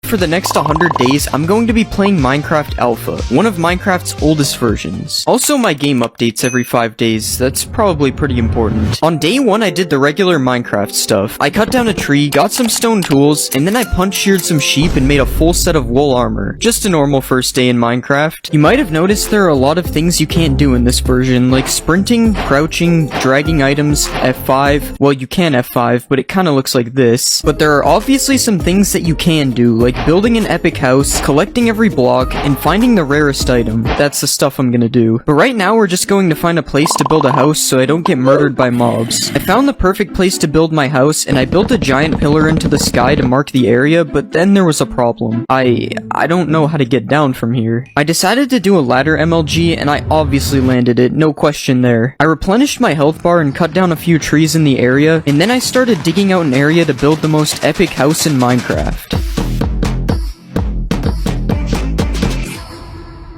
For the next 100 days, I'm going to be playing Minecraft Alpha, one of Minecraft's oldest versions. Also, my game updates every 5 days. That's probably pretty important. On day 1, I did the regular Minecraft stuff. I cut down a tree, got some stone tools, and then I punch-sheared some sheep and made a full set of wool armor. Just a normal first day in Minecraft. You might have noticed there are a lot of things you can't do in this version, like sprinting, crouching, dragging items, F5. Well, you can F5, but it kinda looks like this. But there are obviously some things that you can do, like building an epic house, collecting every block, and finding the rarest item. That's the stuff I'm gonna do. But right now we're just going to find a place to build a house so I don't get murdered by mobs. I found the perfect place to build my house, and I built a giant pillar into the sky to mark the area, but then there was a problem. I don't know how to get down from here. I decided to do a ladder MLG, and I obviously landed it, no question there. I replenished my health bar and cut down a few trees in the area, and then I started digging out an area to build the most epic house in Minecraft.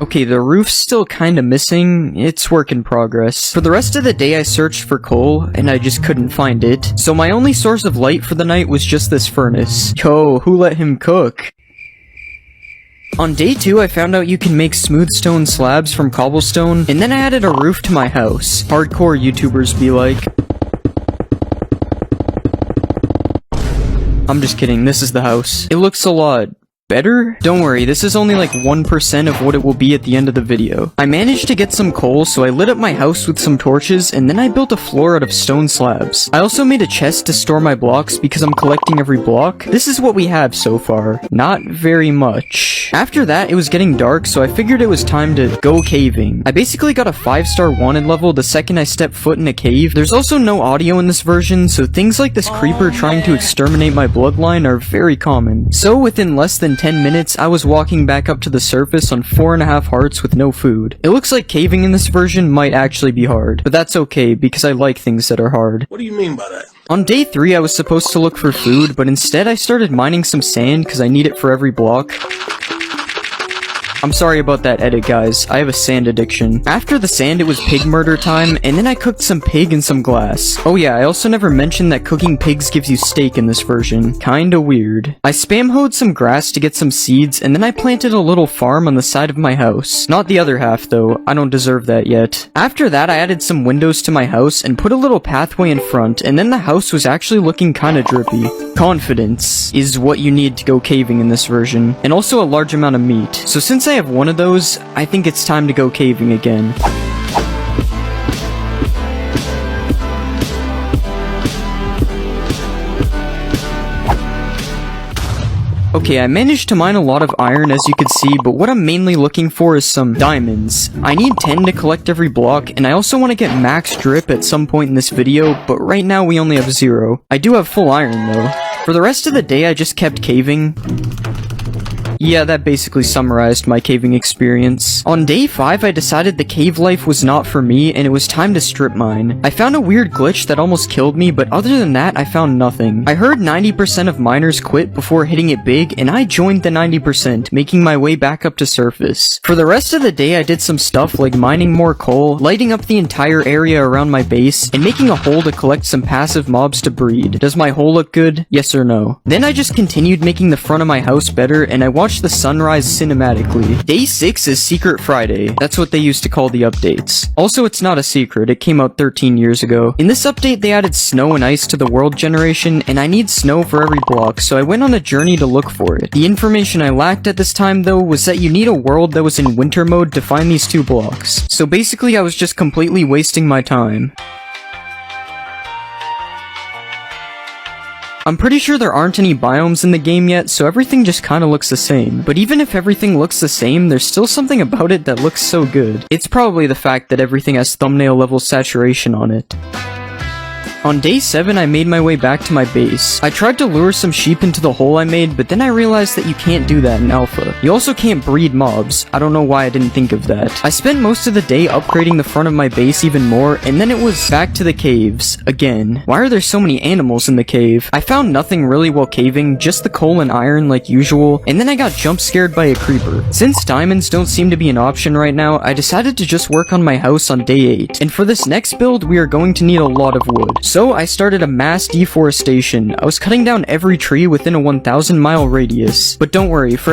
Okay, the roof's still kinda missing. It's work in progress. For the rest of the day, I searched for coal, and I just couldn't find it. So my only source of light for the night was just this furnace. Yo, who let him cook? On day 2, I found out you can make smooth stone slabs from cobblestone, and then I added a roof to my house. Hardcore YouTubers be like. I'm just kidding, this is the house. It looks a lot better? Don't worry, this is only like 1% of what it will be at the end of the video. I managed to get some coal, so I lit up my house with some torches, and then I built a floor out of stone slabs. I also made a chest to store my blocks because I'm collecting every block. This is what we have so far. Not very much. After that, it was getting dark, so I figured it was time to go caving. I basically got a 5-star wanted level the second I stepped foot in a cave. There's also no audio in this version, so things like this creeper trying to exterminate my bloodline are very common. So within less than 10 minutes, I was walking back up to the surface on 4.5 hearts with no food. It looks like caving in this version might actually be hard, but that's okay because I like things that are hard. What do you mean by that? On day 3, I was supposed to look for food, but instead I started mining some sand because I need it for every block. I'm sorry about that edit, guys. I have a sand addiction. After the sand, it was pig murder time, and then I cooked some pig and some glass. Oh yeah, I also never mentioned that cooking pigs gives you steak in this version. Kinda weird. I spam hoed some grass to get some seeds, and then I planted a little farm on the side of my house. Not the other half, though. I don't deserve that yet. After that, I added some windows to my house and put a little pathway in front, and then the house was actually looking kinda drippy. Confidence is what you need to go caving in this version, and also a large amount of meat. So since I have one of those, I think it's time to go caving again. Okay, I managed to mine a lot of iron as you could see, but what I'm mainly looking for is some diamonds. I need 10 to collect every block, and I also want to get max drip at some point in this video, but right now we only have 0. I do have full iron though. For the rest of the day I just kept caving. Yeah, that basically summarized my caving experience. On day 5, I decided the cave life was not for me, and it was time to strip mine. I found a weird glitch that almost killed me, but other than that, I found nothing. I heard 90% of miners quit before hitting it big, and I joined the 90%, making my way back up to surface. For the rest of the day, I did some stuff like mining more coal, lighting up the entire area around my base, and making a hole to collect some passive mobs to breed. Does my hole look good? Yes or no? Then I just continued making the front of my house better, and I watched the sunrise cinematically. Day 6 is Secret Friday. That's what they used to call the updates. Also, it's not a secret, it came out 13 years ago. In this update, they added snow and ice to the world generation, and I need snow for every block, so I went on a journey to look for it. The information I lacked at this time, though, was that you need a world that was in winter mode to find these 2 blocks. So basically, I was just completely wasting my time. I'm pretty sure there aren't any biomes in the game yet, so everything just kinda looks the same. But even if everything looks the same, there's still something about it that looks so good. It's probably the fact that everything has thumbnail level saturation on it. On day 7, I made my way back to my base. I tried to lure some sheep into the hole I made, but then I realized that you can't do that in alpha. You also can't breed mobs. I don't know why I didn't think of that. I spent most of the day upgrading the front of my base even more, and then it was back to the caves, again. Why are there so many animals in the cave? I found nothing really while caving, just the coal and iron like usual, and then I got jump scared by a creeper. Since diamonds don't seem to be an option right now, I decided to just work on my house on day 8. And for this next build, we are going to need a lot of wood. So So I started a mass deforestation. I was cutting down every tree within a 1,000 mile radius. But don't worry, for